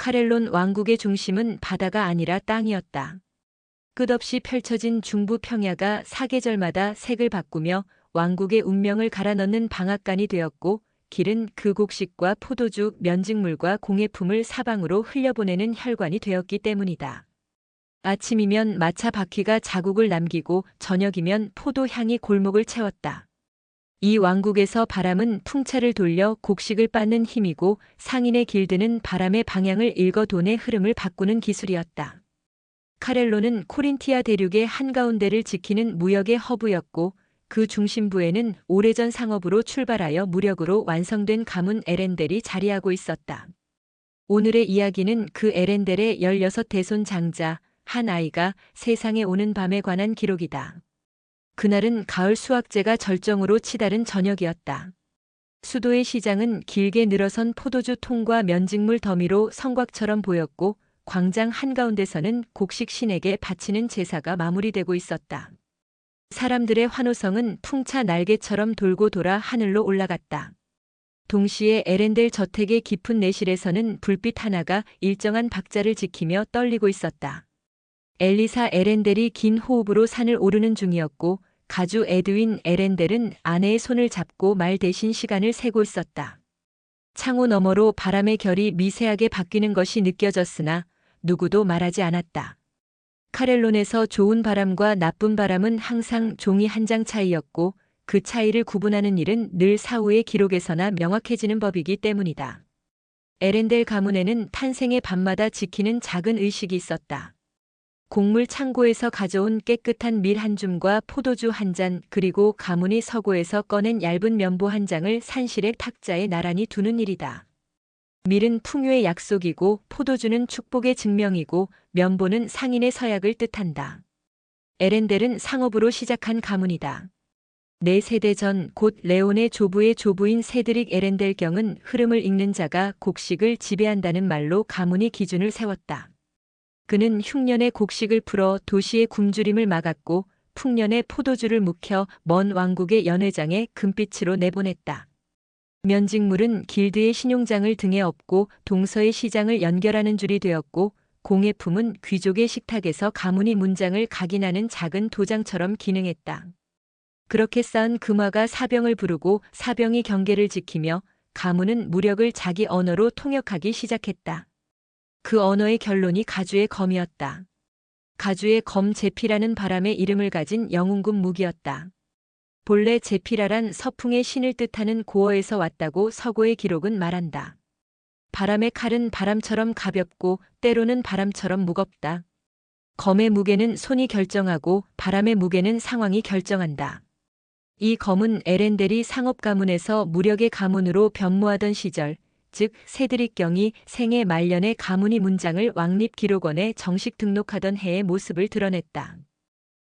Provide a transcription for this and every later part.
카렐론 왕국의 중심은 바다가 아니라 땅이었다. 끝없이 펼쳐진 중부 평야가 사계절마다 색을 바꾸며 왕국의 운명을 갈아넣는 방앗간이 되었고, 길은 그 곡식과 포도주, 면직물과 공예품을 사방으로 흘려보내는 혈관이 되었기 때문이다. 아침이면 마차 바퀴가 자국을 남기고 저녁이면 포도향이 골목을 채웠다. 이 왕국에서 바람은 풍차를 돌려 곡식을 빻는 힘이고, 상인의 길드는 바람의 방향을 읽어 돈의 흐름을 바꾸는 기술이었다. 카렐로는 코린티아 대륙의 한가운데를 지키는 무역의 허브였고, 그 중심부에는 오래전 상업으로 출발하여 무력으로 완성된 가문 에렌델이 자리하고 있었다. 오늘의 이야기는 그 에렌델의 16대손 장자, 한 아이가 세상에 오는 밤에 관한 기록이다. 그날은 가을 수확제가 절정으로 치달은 저녁이었다. 수도의 시장은 길게 늘어선 포도주 통과 면직물 더미로 성곽처럼 보였고, 광장 한가운데서는 곡식 신에게 바치는 제사가 마무리되고 있었다. 사람들의 환호성은 풍차 날개처럼 돌고 돌아 하늘로 올라갔다. 동시에 에렌델 저택의 깊은 내실에서는 불빛 하나가 일정한 박자를 지키며 떨리고 있었다. 엘리사 에렌델이 긴 호흡으로 산을 오르는 중이었고, 가주 에드윈 에렌델은 아내의 손을 잡고 말 대신 시간을 세고 있었다. 창호 너머로 바람의 결이 미세하게 바뀌는 것이 느껴졌으나 누구도 말하지 않았다. 카렐론에서 좋은 바람과 나쁜 바람은 항상 종이 한 장 차이였고, 그 차이를 구분하는 일은 늘 사후의 기록에서나 명확해지는 법이기 때문이다. 에렌델 가문에는 탄생의 밤마다 지키는 작은 의식이 있었다. 곡물 창고에서 가져온 깨끗한 밀 한 줌과 포도주 한 잔, 그리고 가문이 서고에서 꺼낸 얇은 면보 한 장을 산실의 탁자에 나란히 두는 일이다. 밀은 풍요의 약속이고, 포도주는 축복의 증명이고, 면보는 상인의 서약을 뜻한다. 에렌델은 상업으로 시작한 가문이다. 4세대 전 곧 레온의 조부의 조부인 세드릭 에렌델 경은 흐름을 읽는 자가 곡식을 지배한다는 말로 가문이 기준을 세웠다. 그는 흉년에 곡식을 풀어 도시의 굶주림을 막았고, 풍년에 포도주를 묵혀 먼 왕국의 연회장에 금빛으로 내보냈다. 면직물은 길드의 신용장을 등에 업고 동서의 시장을 연결하는 줄이 되었고, 공예품은 귀족의 식탁에서 가문이 문장을 각인하는 작은 도장처럼 기능했다. 그렇게 쌓은 금화가 사병을 부르고 사병이 경계를 지키며 가문은 무력을 자기 언어로 통역하기 시작했다. 그 언어의 결론이 가주의 검이었다. 가주의 검 제피라는 바람의 이름을 가진 영웅급 무기였다. 본래 제피라란 서풍의 신을 뜻하는 고어에서 왔다고 서고의 기록은 말한다. 바람의 칼은 바람처럼 가볍고 때로는 바람처럼 무겁다. 검의 무게는 손이 결정하고 바람의 무게는 상황이 결정한다. 이 검은 에렌델이 상업 가문에서 무력의 가문으로 변모하던 시절, 즉 세드릭 경이 생애 말년에 가문이 문장을 왕립 기록원에 정식 등록하던 해의 모습을 드러냈다.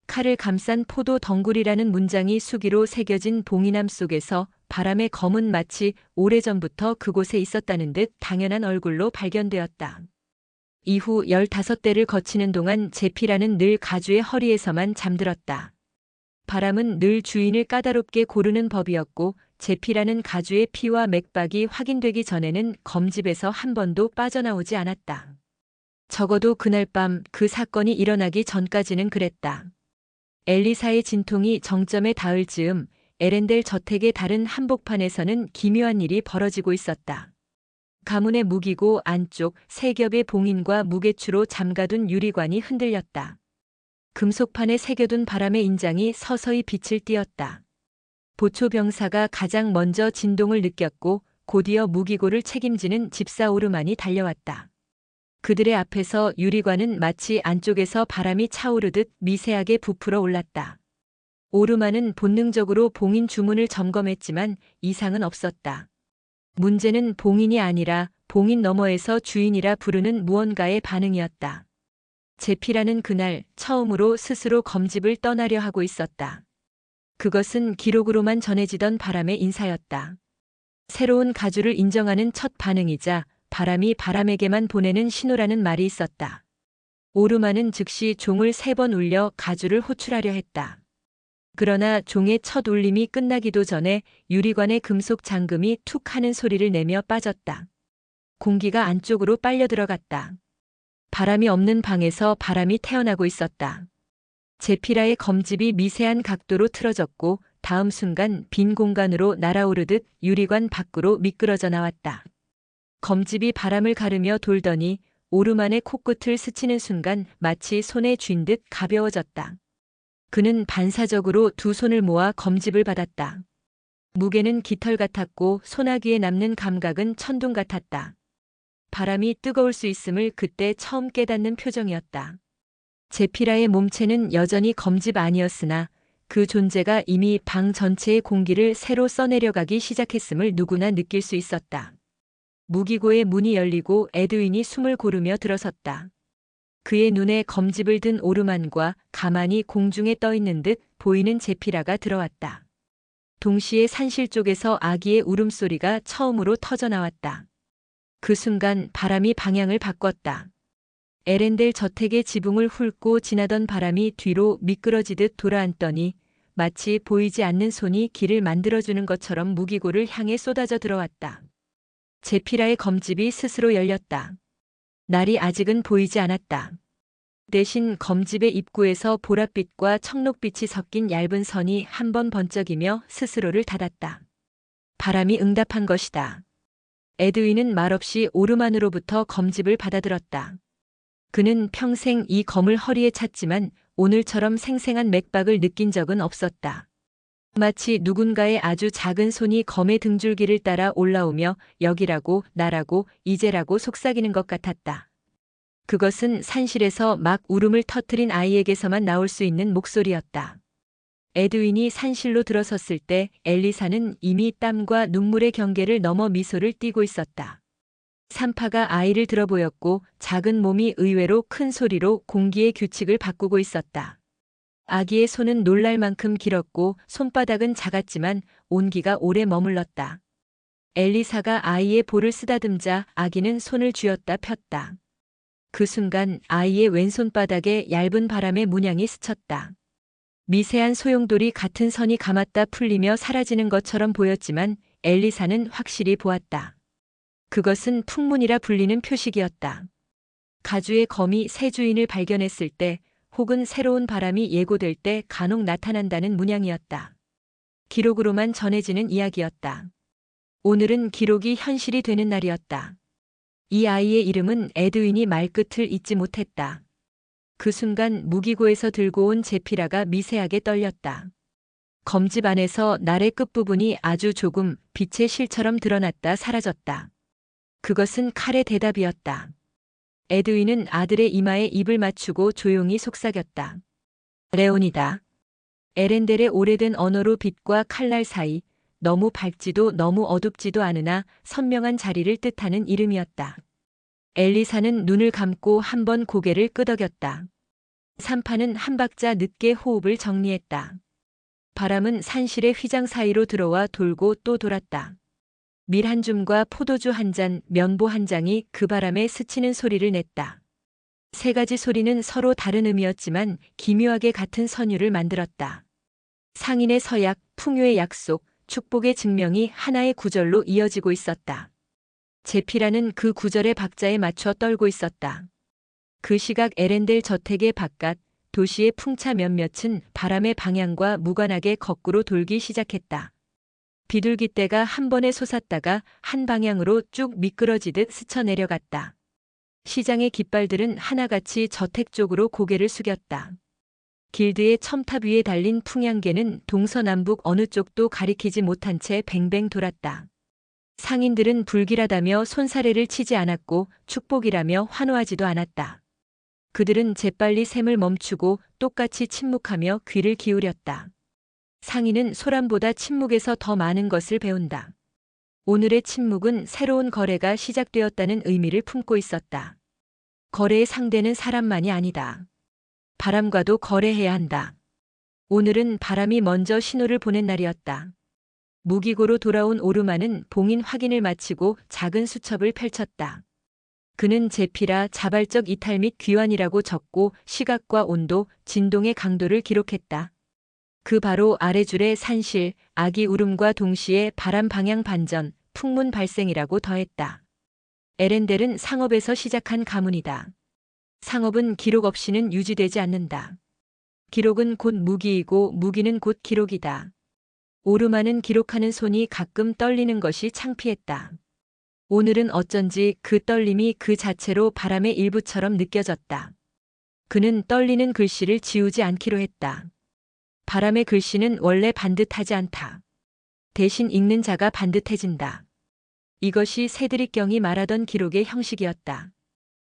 칼을 감싼 포도 덩굴이라는 문장이 수기로 새겨진 봉인함 속에서 바람의 검은 마치 오래전부터 그곳에 있었다는 듯 당연한 얼굴로 발견되었다. 이후 15대를 거치는 동안 제피라는 늘 가주의 허리에서만 잠들었다. 바람은 늘 주인을 까다롭게 고르는 법이었고, 제피라는 가주의 피와 맥박이 확인되기 전에는 검집에서 한 번도 빠져나오지 않았다. 적어도 그날 밤 그 사건이 일어나기 전까지는 그랬다. 엘리사의 진통이 정점에 닿을 즈음 에렌델 저택의 다른 한복판에서는 기묘한 일이 벌어지고 있었다. 가문의 무기고 안쪽 세 겹의 봉인과 무게추로 잠가둔 유리관이 흔들렸다. 금속판에 새겨둔 바람의 인장이 서서히 빛을 띠었다. 보초병사가 가장 먼저 진동을 느꼈고 곧이어 무기고를 책임지는 집사 오르만이 달려왔다. 그들의 앞에서 유리관은 마치 안쪽에서 바람이 차오르듯 미세하게 부풀어 올랐다. 오르만은 본능적으로 봉인 주문을 점검했지만 이상은 없었다. 문제는 봉인이 아니라 봉인 너머에서 주인이라 부르는 무언가의 반응이었다. 제피라는 그날 처음으로 스스로 검집을 떠나려 하고 있었다. 그것은 기록으로만 전해지던 바람의 인사였다. 새로운 가주를 인정하는 첫 반응이자 바람이 바람에게만 보내는 신호라는 말이 있었다. 오르만은 즉시 종을 3번 울려 가주를 호출하려 했다. 그러나 종의 첫 울림이 끝나기도 전에 유리관의 금속 잠금이 툭 하는 소리를 내며 빠졌다. 공기가 안쪽으로 빨려 들어갔다. 바람이 없는 방에서 바람이 태어나고 있었다. 제피라의 검집이 미세한 각도로 틀어졌고 다음 순간 빈 공간으로 날아오르듯 유리관 밖으로 미끄러져 나왔다. 검집이 바람을 가르며 돌더니 오르만의 코끝을 스치는 순간 마치 손에 쥔 듯 가벼워졌다. 그는 반사적으로 두 손을 모아 검집을 받았다. 무게는 깃털 같았고 소나기에 남는 감각은 천둥 같았다. 바람이 뜨거울 수 있음을 그때 처음 깨닫는 표정이었다. 제피라의 몸체는 여전히 검집 아니었으나 그 존재가 이미 방 전체의 공기를 새로 써내려가기 시작했음을 누구나 느낄 수 있었다. 무기고의 문이 열리고 에드윈이 숨을 고르며 들어섰다. 그의 눈에 검집을 든 오르만과 가만히 공중에 떠 있는 듯 보이는 제피라가 들어왔다. 동시에 산실 쪽에서 아기의 울음소리가 처음으로 터져나왔다. 그 순간 바람이 방향을 바꿨다. 에렌델 저택의 지붕을 훑고 지나던 바람이 뒤로 미끄러지듯 돌아앉더니 마치 보이지 않는 손이 길을 만들어주는 것처럼 무기고를 향해 쏟아져 들어왔다. 제피라의 검집이 스스로 열렸다. 날이 아직은 보이지 않았다. 대신 검집의 입구에서 보랏빛과 청록빛이 섞인 얇은 선이 한 번 번쩍이며 스스로를 닫았다. 바람이 응답한 것이다. 에드윈은 말없이 오르만으로부터 검집을 받아들었다. 그는 평생 이 검을 허리에 찼지만 오늘처럼 생생한 맥박을 느낀 적은 없었다. 마치 누군가의 아주 작은 손이 검의 등줄기를 따라 올라오며 여기라고 나라고 이제라고 속삭이는 것 같았다. 그것은 산실에서 막 울음을 터뜨린 아이에게서만 나올 수 있는 목소리였다. 에드윈이 산실로 들어섰을 때 엘리사는 이미 땀과 눈물의 경계를 넘어 미소를 띠고 있었다. 산파가 아이를 들어보였고 작은 몸이 의외로 큰 소리로 공기의 규칙을 바꾸고 있었다. 아기의 손은 놀랄 만큼 길었고 손바닥은 작았지만 온기가 오래 머물렀다. 엘리사가 아이의 볼을 쓰다듬자 아기는 손을 쥐었다 폈다. 그 순간 아이의 왼손바닥에 얇은 바람의 문양이 스쳤다. 미세한 소용돌이 같은 선이 감았다 풀리며 사라지는 것처럼 보였지만 엘리사는 확실히 보았다. 그것은 풍문이라 불리는 표식이었다. 가주의 검이 새 주인을 발견했을 때 혹은 새로운 바람이 예고될 때 간혹 나타난다는 문양이었다. 기록으로만 전해지는 이야기였다. 오늘은 기록이 현실이 되는 날이었다. 이 아이의 이름은 에드윈이 말끝을 잇지 못했다. 그 순간 무기고에서 들고 온 제피라가 미세하게 떨렸다. 검집 안에서 날의 끝부분이 아주 조금 빛의 실처럼 드러났다 사라졌다. 그것은 칼의 대답이었다. 에드윈은 아들의 이마에 입을 맞추고 조용히 속삭였다. 레온이다. 에렌델의 오래된 언어로 빛과 칼날 사이 너무 밝지도 너무 어둡지도 않으나 선명한 자리를 뜻하는 이름이었다. 엘리사는 눈을 감고 한 번 고개를 끄덕였다. 산파는 한 박자 늦게 호흡을 정리했다. 바람은 산실의 휘장 사이로 들어와 돌고 또 돌았다. 밀 한 줌과 포도주 한 잔, 면보 한 장이 그 바람에 스치는 소리를 냈다. 세 가지 소리는 서로 다른 의미였지만 기묘하게 같은 선율을 만들었다. 상인의 서약, 풍요의 약속, 축복의 증명이 하나의 구절로 이어지고 있었다. 제피라는 그 구절의 박자에 맞춰 떨고 있었다. 그 시각 에렌델 저택의 바깥, 도시의 풍차 몇몇은 바람의 방향과 무관하게 거꾸로 돌기 시작했다. 비둘기떼가 한 번에 솟았다가 한 방향으로 쭉 미끄러지듯 스쳐 내려갔다. 시장의 깃발들은 하나같이 저택 쪽으로 고개를 숙였다. 길드의 첨탑 위에 달린 풍향계는 동서남북 어느 쪽도 가리키지 못한 채 뱅뱅 돌았다. 상인들은 불길하다며 손사래를 치지 않았고 축복이라며 환호하지도 않았다. 그들은 재빨리 셈을 멈추고 똑같이 침묵하며 귀를 기울였다. 상인은 소란보다 침묵에서 더 많은 것을 배운다. 오늘의 침묵은 새로운 거래가 시작되었다는 의미를 품고 있었다. 거래의 상대는 사람만이 아니다. 바람과도 거래해야 한다. 오늘은 바람이 먼저 신호를 보낸 날이었다. 무기고로 돌아온 오르마는 봉인 확인을 마치고 작은 수첩을 펼쳤다. 그는 제피라 자발적 이탈 및 귀환이라고 적고 시각과 온도, 진동의 강도를 기록했다. 그 바로 아래줄에 산실, 아기 울음과 동시에 바람 방향 반전, 풍문 발생이라고 더했다. 에렌델은 상업에서 시작한 가문이다. 상업은 기록 없이는 유지되지 않는다. 기록은 곧 무기이고 무기는 곧 기록이다. 오르마는 기록하는 손이 가끔 떨리는 것이 창피했다. 오늘은 어쩐지 그 떨림이 그 자체로 바람의 일부처럼 느껴졌다. 그는 떨리는 글씨를 지우지 않기로 했다. 바람의 글씨는 원래 반듯하지 않다. 대신 읽는 자가 반듯해진다. 이것이 세드릭 경이 말하던 기록의 형식이었다.